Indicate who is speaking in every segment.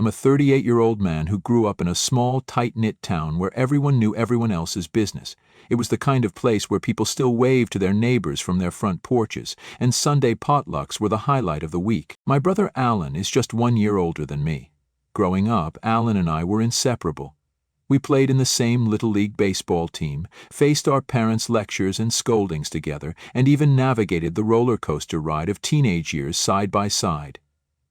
Speaker 1: I'm a 38-year-old man who grew up in a small, tight-knit town where everyone knew everyone else's business. It was the kind of place where people still waved to their neighbors from their front porches, and Sunday potlucks were the highlight of the week. My brother Alan is just 1 year older than me. Growing up, Alan and I were inseparable. We played in the same Little League baseball team, faced our parents' lectures and scoldings together, and even navigated the roller coaster ride of teenage years side by side.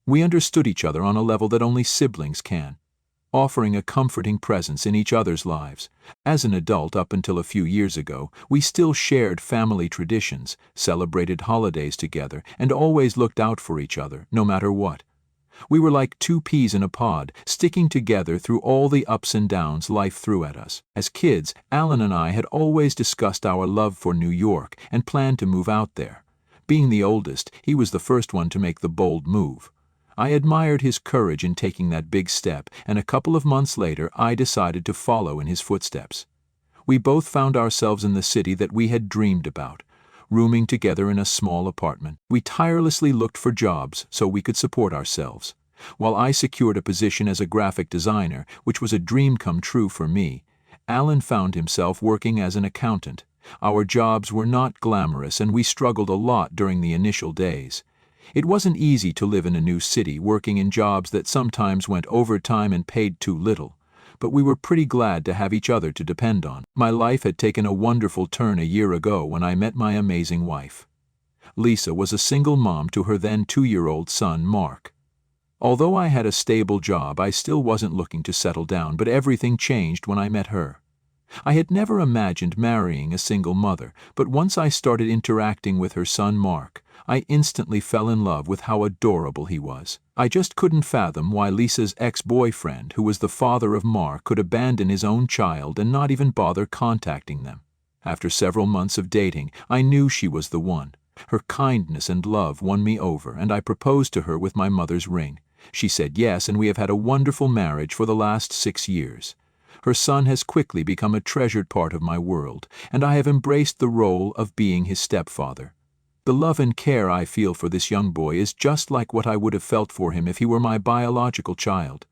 Speaker 1: We understood each other on a level that only siblings can, offering a comforting presence in each other's lives. As an adult up until a few years ago, we still shared family traditions, celebrated holidays together, and always looked out for each other, no matter what. We were like two peas in a pod, sticking together through all the ups and downs life threw at us. As kids, Alan and I had always discussed our love for New York and planned to move out there. Being the oldest, he was the first one to make the bold move. I admired his courage in taking that big step, and a couple of months later I decided to follow in his footsteps. We both found ourselves in the city that we had dreamed about, rooming together in a small apartment. We tirelessly looked for jobs so we could support ourselves. While I secured a position as a graphic designer, which was a dream come true for me, Alan found himself working as an accountant. Our jobs were not glamorous, and we struggled a lot during the initial days. It wasn't easy to live in a new city, working in jobs that sometimes went overtime and paid too little, but we were pretty glad to have each other to depend on. My life had taken a wonderful turn a year ago when I met my amazing wife. Lisa was a single mom to her then 2-year-old son, Mark. Although I had a stable job, I still wasn't looking to settle down, but everything changed when I met her. I had never imagined marrying a single mother, but once I started interacting with her son, Mark, I instantly fell in love with how adorable he was. I just couldn't fathom why Lisa's ex-boyfriend, who was the father of Mark, could abandon his own child and not even bother contacting them. After several months of dating, I knew she was the one. Her kindness and love won me over, and I proposed to her with my mother's ring. She said yes, and we have had a wonderful marriage for the last 6 years. Her son has quickly become a treasured part of my world, and I have embraced the role of being his stepfather. The love and care I feel for this young boy is just like what I would have felt for him if he were my biological child.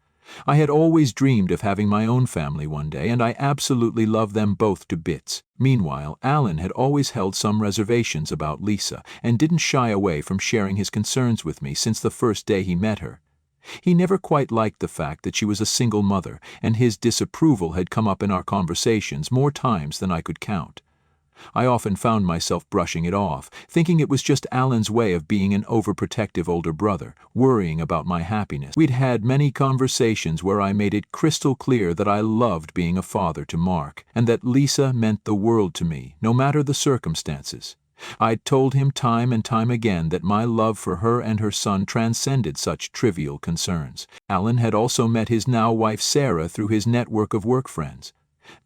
Speaker 1: I had always dreamed of having my own family one day, and I absolutely love them both to bits. Meanwhile, Alan had always held some reservations about Lisa and didn't shy away from sharing his concerns with me since the first day he met her. He never quite liked the fact that she was a single mother, and his disapproval had come up in our conversations more times than I could count. I often found myself brushing it off, thinking it was just Alan's way of being an overprotective older brother, worrying about my happiness. We'd had many conversations where I made it crystal clear that I loved being a father to Mark, and that Lisa meant the world to me, no matter the circumstances. I'd told him time and time again that my love for her and her son transcended such trivial concerns. Alan had also met his now wife Sarah through his network of work friends.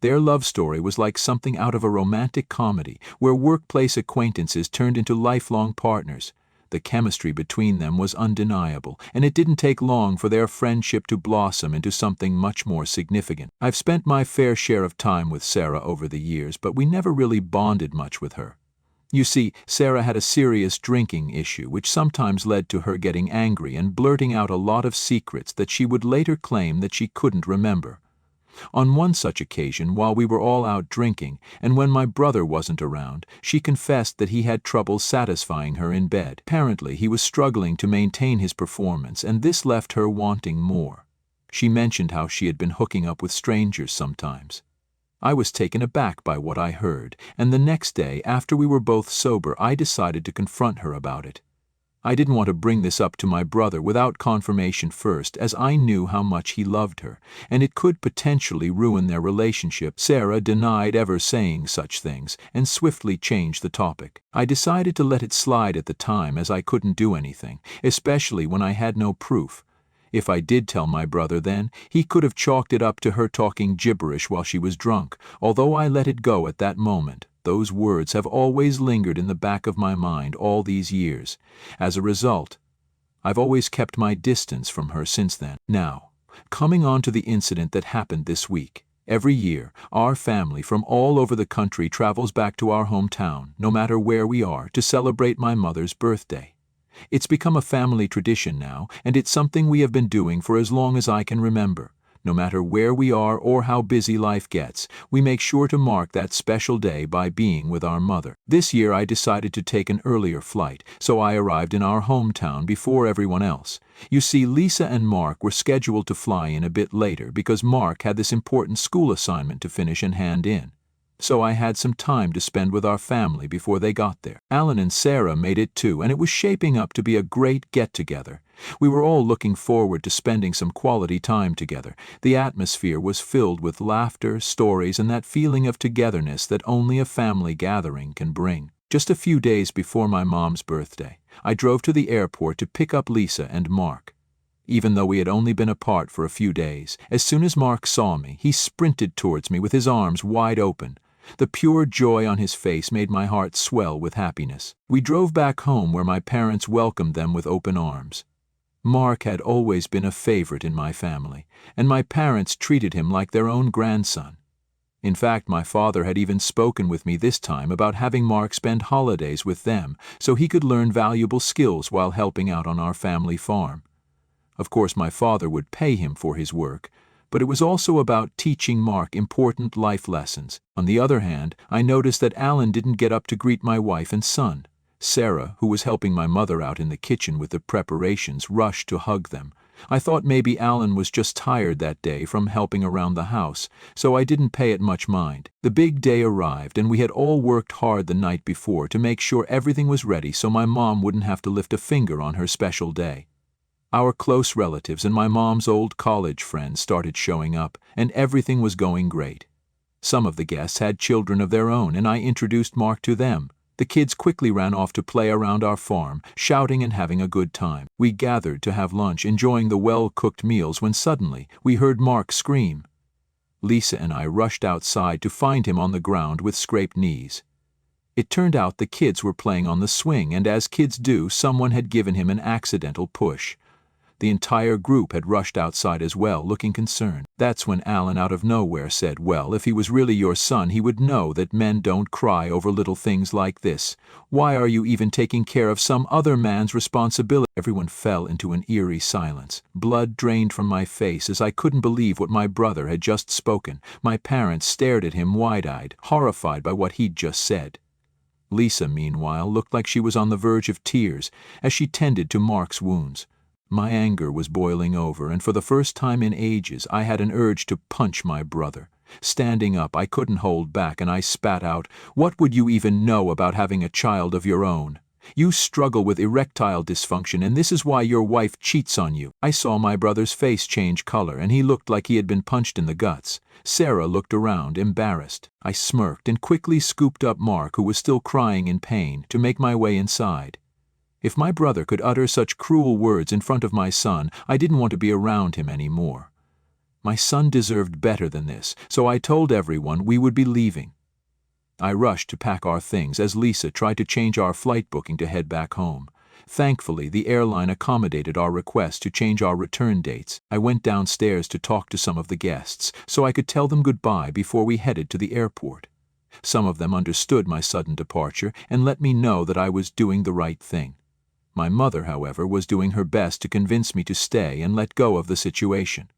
Speaker 1: Their love story was like something out of a romantic comedy, where workplace acquaintances turned into lifelong partners. The chemistry between them was undeniable, and it didn't take long for their friendship to blossom into something much more significant. I've spent my fair share of time with Sarah over the years, but we never really bonded much with her. You see, Sarah had a serious drinking issue, which sometimes led to her getting angry and blurting out a lot of secrets that she would later claim that she couldn't remember. On one such occasion, while we were all out drinking, and when my brother wasn't around, she confessed that he had trouble satisfying her in bed. Apparently, he was struggling to maintain his performance, and this left her wanting more. She mentioned how she had been hooking up with strangers sometimes. I was taken aback by what I heard, and the next day, after we were both sober, I decided to confront her about it. I didn't want to bring this up to my brother without confirmation first, as I knew how much he loved her, and it could potentially ruin their relationship. Sarah denied ever saying such things, and swiftly changed the topic. I decided to let it slide at the time, as I couldn't do anything, especially when I had no proof. If I did tell my brother then, he could have chalked it up to her talking gibberish while she was drunk. Although I let it go at that moment, those words have always lingered in the back of my mind all these years. As a result, I've always kept my distance from her since then. Now, coming on to the incident that happened this week. Every year, our family from all over the country travels back to our hometown, no matter where we are, to celebrate my mother's birthday. It's become a family tradition now, and it's something we have been doing for as long as I can remember. No matter where we are or how busy life gets, we make sure to mark that special day by being with our mother. This year I decided to take an earlier flight, so I arrived in our hometown before everyone else. You see, Lisa and Mark were scheduled to fly in a bit later because Mark had this important school assignment to finish and hand in. So I had some time to spend with our family before they got there. Alan and Sarah made it too, and it was shaping up to be a great get-together. We were all looking forward to spending some quality time together. The atmosphere was filled with laughter, stories, and that feeling of togetherness that only a family gathering can bring. Just a few days before my mom's birthday, I drove to the airport to pick up Lisa and Mark. Even though we had only been apart for a few days, as soon as Mark saw me, he sprinted towards me with his arms wide open. The pure joy on his face made my heart swell with happiness. We drove back home where my parents welcomed them with open arms. Mark had always been a favorite in my family, and my parents treated him like their own grandson. In fact, my father had even spoken with me this time about having Mark spend holidays with them so he could learn valuable skills while helping out on our family farm. Of course, my father would pay him for his work, but it was also about teaching Mark important life lessons. On the other hand, I noticed that Alan didn't get up to greet my wife and son. Sarah, who was helping my mother out in the kitchen with the preparations, rushed to hug them. I thought maybe Alan was just tired that day from helping around the house, so I didn't pay it much mind. The big day arrived, and we had all worked hard the night before to make sure everything was ready so my mom wouldn't have to lift a finger on her special day. Our close relatives and my mom's old college friends started showing up, and everything was going great. Some of the guests had children of their own, and I introduced Mark to them. The kids quickly ran off to play around our farm, shouting and having a good time. We gathered to have lunch, enjoying the well-cooked meals, when suddenly we heard Mark scream. Lisa and I rushed outside to find him on the ground with scraped knees. It turned out the kids were playing on the swing, and as kids do, someone had given him an accidental push. The entire group had rushed outside as well, looking concerned. That's when Alan out of nowhere said, "Well, if he was really your son, he would know that men don't cry over little things like this. Why are you even taking care of some other man's responsibility?" Everyone fell into an eerie silence. Blood drained from my face as I couldn't believe what my brother had just spoken. My parents stared at him wide-eyed, horrified by what he'd just said. Lisa, meanwhile, looked like she was on the verge of tears as she tended to Mark's wounds. My anger was boiling over, and for the first time in ages I had an urge to punch my brother. Standing up, I couldn't hold back, and I spat out, "What would you even know about having a child of your own? You struggle with erectile dysfunction, and this is why your wife cheats on you." I saw my brother's face change color, and he looked like he had been punched in the guts. Sarah looked around, embarrassed. I smirked and quickly scooped up Mark, who was still crying in pain, to make my way inside. If my brother could utter such cruel words in front of my son, I didn't want to be around him anymore. My son deserved better than this, so I told everyone we would be leaving. I rushed to pack our things as Lisa tried to change our flight booking to head back home. Thankfully, the airline accommodated our request to change our return dates. I went downstairs to talk to some of the guests, so I could tell them goodbye before we headed to the airport. Some of them understood my sudden departure and let me know that I was doing the right thing. My mother, however, was doing her best to convince me to stay and let go of the situation.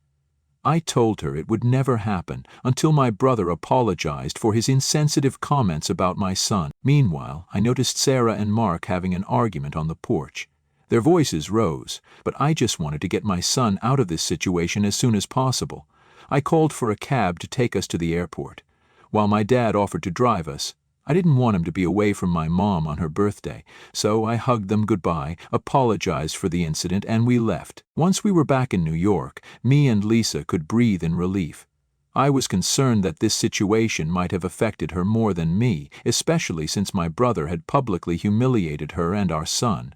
Speaker 1: I told her it would never happen until my brother apologized for his insensitive comments about my son. Meanwhile, I noticed Sarah and Mark having an argument on the porch. Their voices rose, but I just wanted to get my son out of this situation as soon as possible. I called for a cab to take us to the airport. While my dad offered to drive us, I didn't want him to be away from my mom on her birthday, so I hugged them goodbye, apologized for the incident, and we left. Once we were back in New York, me and Lisa could breathe in relief. I was concerned that this situation might have affected her more than me, especially since my brother had publicly humiliated her and our son.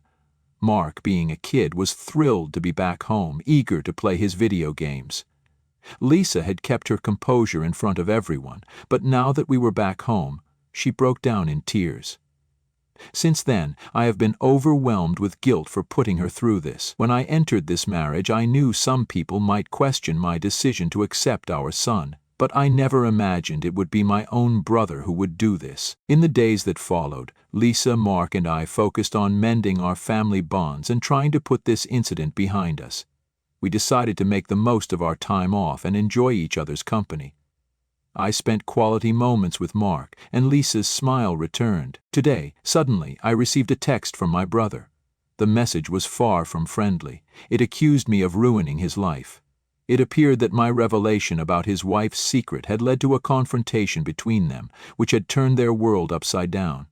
Speaker 1: Mark, being a kid, was thrilled to be back home, eager to play his video games. Lisa had kept her composure in front of everyone, but now that we were back home, she broke down in tears. Since then, I have been overwhelmed with guilt for putting her through this. When I entered this marriage, I knew some people might question my decision to accept our son. But I never imagined it would be my own brother who would do this. In the days that followed, Lisa, Mark, and I focused on mending our family bonds and trying to put this incident behind us. We decided to make the most of our time off and enjoy each other's company. I spent quality moments with Mark, and Lisa's smile returned. Today, suddenly, I received a text from my brother. The message was far from friendly. It accused me of ruining his life. It appeared that my revelation about his wife's secret had led to a confrontation between them, which had turned their world upside down.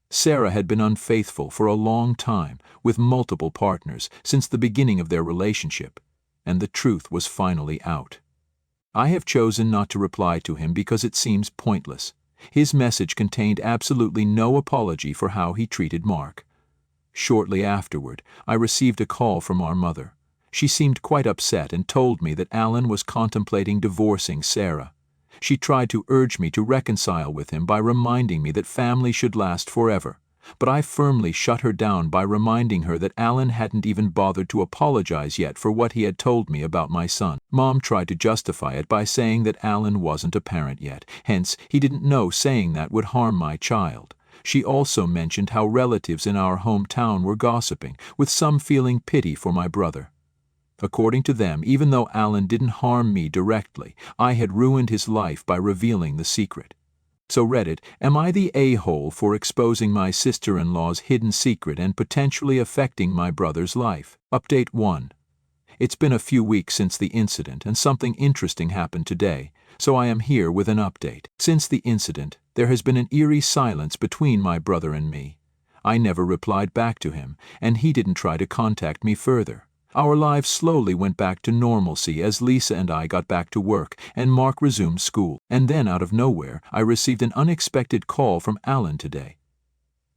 Speaker 1: Sarah had been unfaithful for a long time, with multiple partners, since the beginning of their relationship, and the truth was finally out. I have chosen not to reply to him because it seems pointless. His message contained absolutely no apology for how he treated Mark. Shortly afterward, I received a call from our mother. She seemed quite upset and told me that Alan was contemplating divorcing Sarah. She tried to urge me to reconcile with him by reminding me that family should last forever, but I firmly shut her down by reminding her that Alan hadn't even bothered to apologize yet for what he had told me about my son. Mom tried to justify it by saying that Alan wasn't a parent yet, hence he didn't know saying that would harm my child. She also mentioned how relatives in our hometown were gossiping, with some feeling pity for my brother. According to them, even though Alan didn't harm me directly, I had ruined his life by revealing the secret. So Reddit, am I the a-hole for exposing my sister-in-law's hidden secret and potentially affecting my brother's life? Update 1. It's been a few weeks since the incident, and something interesting happened today, so I am here with an update. Since the incident, there has been an eerie silence between my brother and me. I never replied back to him, and he didn't try to contact me further. Our lives slowly went back to normalcy as Lisa and I got back to work and Mark resumed school. And then, out of nowhere, I received an unexpected call from Alan today.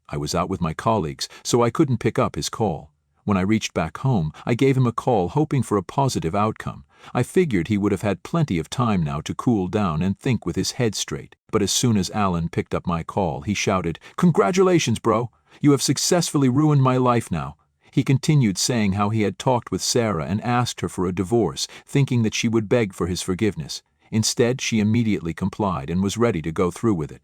Speaker 1: I was out with my colleagues, so I couldn't pick up his call. When I reached back home, I gave him a call hoping for a positive outcome. I figured he would have had plenty of time now to cool down and think with his head straight. But as soon as Alan picked up my call, he shouted, "Congratulations, bro! You have successfully ruined my life now." He continued saying how he had talked with Sarah and asked her for a divorce, thinking that she would beg for his forgiveness. Instead, she immediately complied and was ready to go through with it.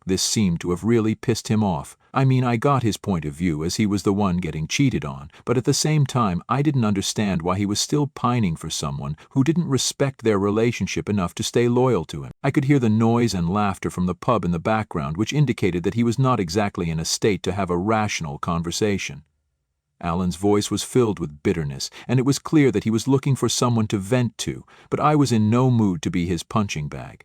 Speaker 1: This seemed to have really pissed him off. I mean, I got his point of view as he was the one getting cheated on, but at the same time, I didn't understand why he was still pining for someone who didn't respect their relationship enough to stay loyal to him. I could hear the noise and laughter from the pub in the background, which indicated that he was not exactly in a state to have a rational conversation. Alan's voice was filled with bitterness, and it was clear that he was looking for someone to vent to, but I was in no mood to be his punching bag.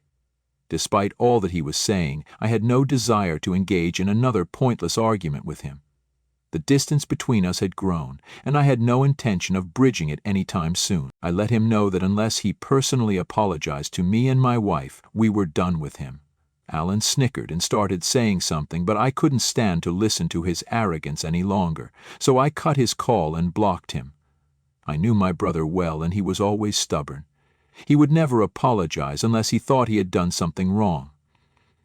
Speaker 1: Despite all that he was saying, I had no desire to engage in another pointless argument with him. The distance between us had grown, and I had no intention of bridging it any time soon. I let him know that unless he personally apologized to me and my wife, we were done with him. Alan snickered and started saying something, but I couldn't stand to listen to his arrogance any longer, so I cut his call and blocked him. I knew my brother well, and he was always stubborn. He would never apologize unless he thought he had done something wrong.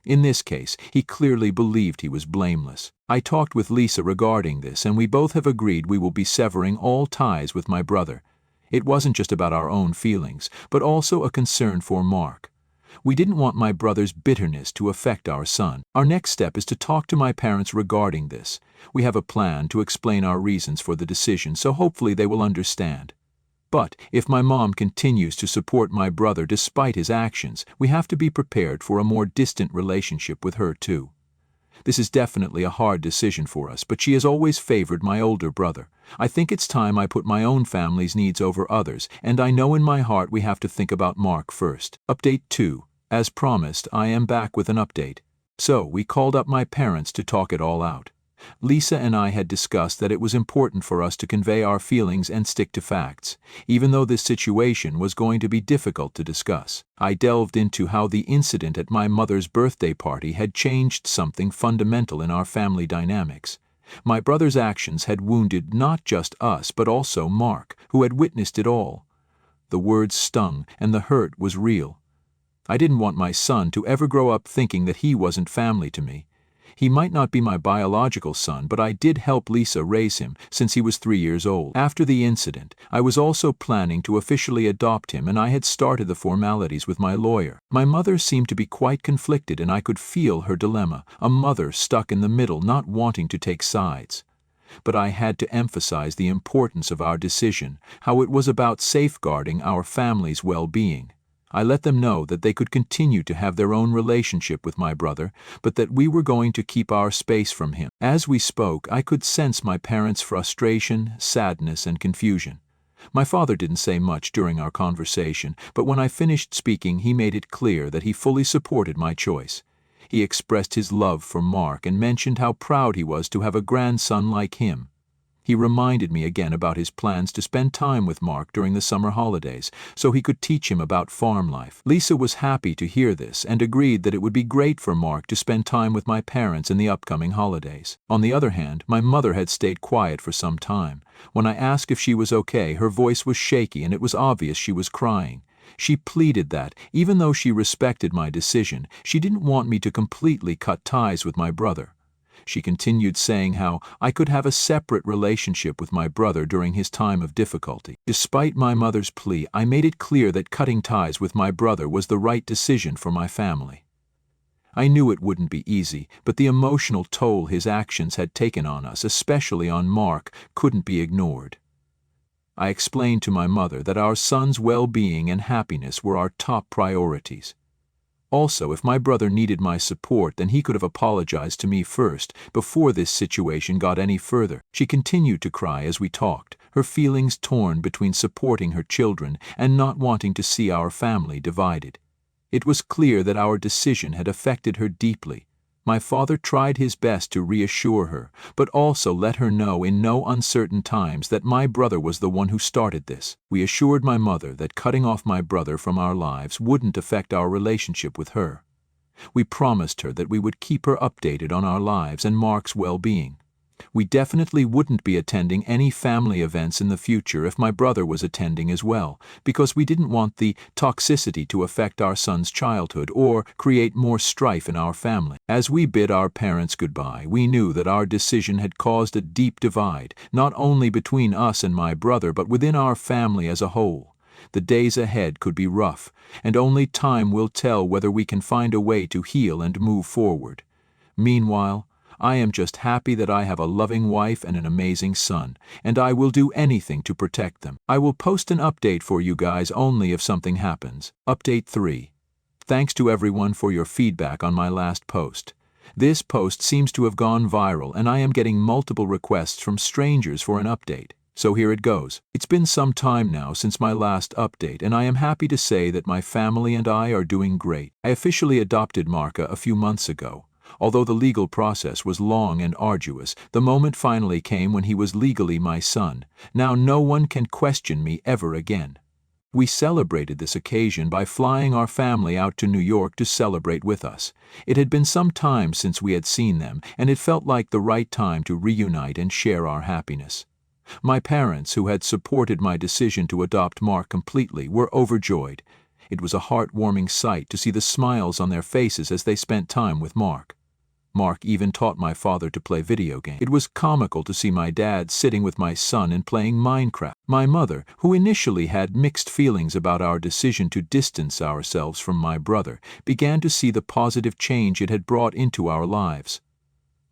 Speaker 1: In this case, he clearly believed he was blameless. I talked with Lisa regarding this, and we both have agreed we will be severing all ties with my brother. It wasn't just about our own feelings, but also a concern for Mark. We didn't want my brother's bitterness to affect our son. Our next step is to talk to my parents regarding this. We have a plan to explain our reasons for the decision, so hopefully they will understand. But if my mom continues to support my brother despite his actions, we have to be prepared for a more distant relationship with her too. This is definitely a hard decision for us, but she has always favored my older brother. I think it's time I put my own family's needs over others, and I know in my heart we have to think about Mark first. Update 2. As promised, I am back with an update. So, we called up my parents to talk it all out. Lisa and I had discussed that it was important for us to convey our feelings and stick to facts, even though this situation was going to be difficult to discuss. I delved into how the incident at my mother's birthday party had changed something fundamental in our family dynamics. My brother's actions had wounded not just us but also Mark, who had witnessed it all. The words stung, and the hurt was real. I didn't want my son to ever grow up thinking that he wasn't family to me. He might not be my biological son, but I did help Lisa raise him since he was 3 years old. After the incident, I was also planning to officially adopt him, and I had started the formalities with my lawyer. My mother seemed to be quite conflicted, and I could feel her dilemma, a mother stuck in the middle, not wanting to take sides. But I had to emphasize the importance of our decision, how it was about safeguarding our family's well-being. I let them know that they could continue to have their own relationship with my brother, but that we were going to keep our space from him. As we spoke, I could sense my parents' frustration, sadness, and confusion. My father didn't say much during our conversation, but when I finished speaking, he made it clear that he fully supported my choice. He expressed his love for Mark and mentioned how proud he was to have a grandson like him. He reminded me again about his plans to spend time with Mark during the summer holidays, so he could teach him about farm life. Lisa was happy to hear this and agreed that it would be great for Mark to spend time with my parents in the upcoming holidays. On the other hand, my mother had stayed quiet for some time. When I asked if she was okay, her voice was shaky and it was obvious she was crying. She pleaded that, even though she respected my decision, she didn't want me to completely cut ties with my brother. She continued saying how I could have a separate relationship with my brother during his time of difficulty. Despite my mother's plea, I made it clear that cutting ties with my brother was the right decision for my family. I knew it wouldn't be easy, but the emotional toll his actions had taken on us, especially on Mark, couldn't be ignored. I explained to my mother that our son's well-being and happiness were our top priorities. Also, if my brother needed my support, then he could have apologized to me first, before this situation got any further. She continued to cry as we talked, her feelings torn between supporting her children and not wanting to see our family divided. It was clear that our decision had affected her deeply. My father tried his best to reassure her, but also let her know in no uncertain times that my brother was the one who started this. We assured my mother that cutting off my brother from our lives wouldn't affect our relationship with her. We promised her that we would keep her updated on our lives and Mark's well-being. We definitely wouldn't be attending any family events in the future if my brother was attending as well, because we didn't want the toxicity to affect our son's childhood or create more strife in our family. As we bid our parents goodbye, we knew that our decision had caused a deep divide, not only between us and my brother, but within our family as a whole. The days ahead could be rough, and only time will tell whether we can find a way to heal and move forward. Meanwhile, I am just happy that I have a loving wife and an amazing son, and I will do anything to protect them. I will post an update for you guys only if something happens. Update 3. Thanks to everyone for your feedback on my last post. This post seems to have gone viral, and I am getting multiple requests from strangers for an update. So here it goes. It's been some time now since my last update, and I am happy to say that my family and I are doing great. I officially adopted Marka a few months ago. Although the legal process was long and arduous, the moment finally came when he was legally my son. Now no one can question me ever again. We celebrated this occasion by flying our family out to New York to celebrate with us. It had been some time since we had seen them, and it felt like the right time to reunite and share our happiness. My parents, who had supported my decision to adopt Mark completely, were overjoyed. It was a heartwarming sight to see the smiles on their faces as they spent time with Mark. Mark even taught my father to play video games. It was comical to see my dad sitting with my son and playing Minecraft. My mother, who initially had mixed feelings about our decision to distance ourselves from my brother, began to see the positive change it had brought into our lives.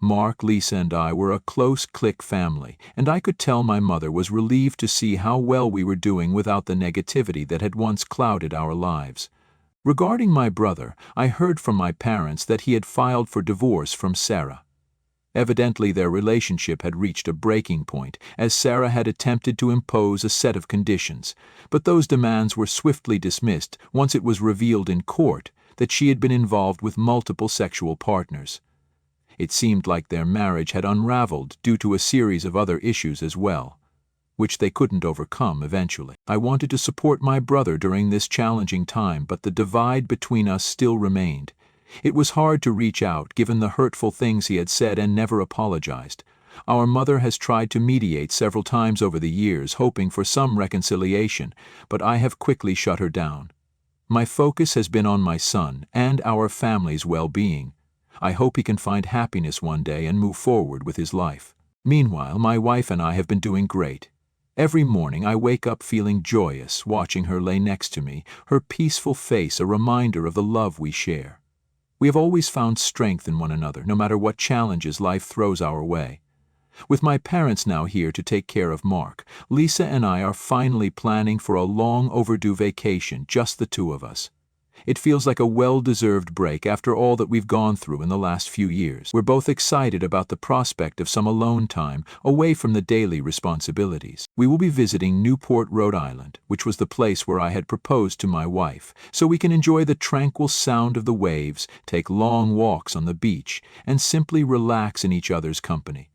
Speaker 1: Mark, Lisa, and I were a close clique family, and I could tell my mother was relieved to see how well we were doing without the negativity that had once clouded our lives. Regarding my brother, I heard from my parents that he had filed for divorce from Sarah. Evidently their relationship had reached a breaking point, as Sarah had attempted to impose a set of conditions, but those demands were swiftly dismissed once it was revealed in court that she had been involved with multiple sexual partners. It seemed like their marriage had unraveled due to a series of other issues as well, which they couldn't overcome eventually. I wanted to support my brother during this challenging time, but the divide between us still remained. It was hard to reach out given the hurtful things he had said and never apologized. Our mother has tried to mediate several times over the years, hoping for some reconciliation, but I have quickly shut her down. My focus has been on my son and our family's well-being. I hope he can find happiness one day and move forward with his life. Meanwhile, my wife and I have been doing great. Every morning I wake up feeling joyous, watching her lay next to me, her peaceful face a reminder of the love we share. We have always found strength in one another, no matter what challenges life throws our way. With my parents now here to take care of Mark, Lisa and I are finally planning for a long overdue vacation, just the two of us. It feels like a well-deserved break after all that we've gone through in the last few years. We're both excited about the prospect of some alone time, away from the daily responsibilities. We will be visiting Newport, Rhode Island, which was the place where I had proposed to my wife, so we can enjoy the tranquil sound of the waves, take long walks on the beach, and simply relax in each other's company.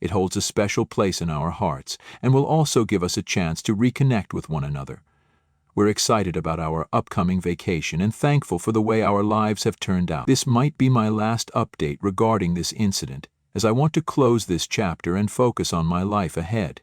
Speaker 1: It holds a special place in our hearts, and will also give us a chance to reconnect with one another. We're excited about our upcoming vacation and thankful for the way our lives have turned out. This might be my last update regarding this incident, as I want to close this chapter and focus on my life ahead.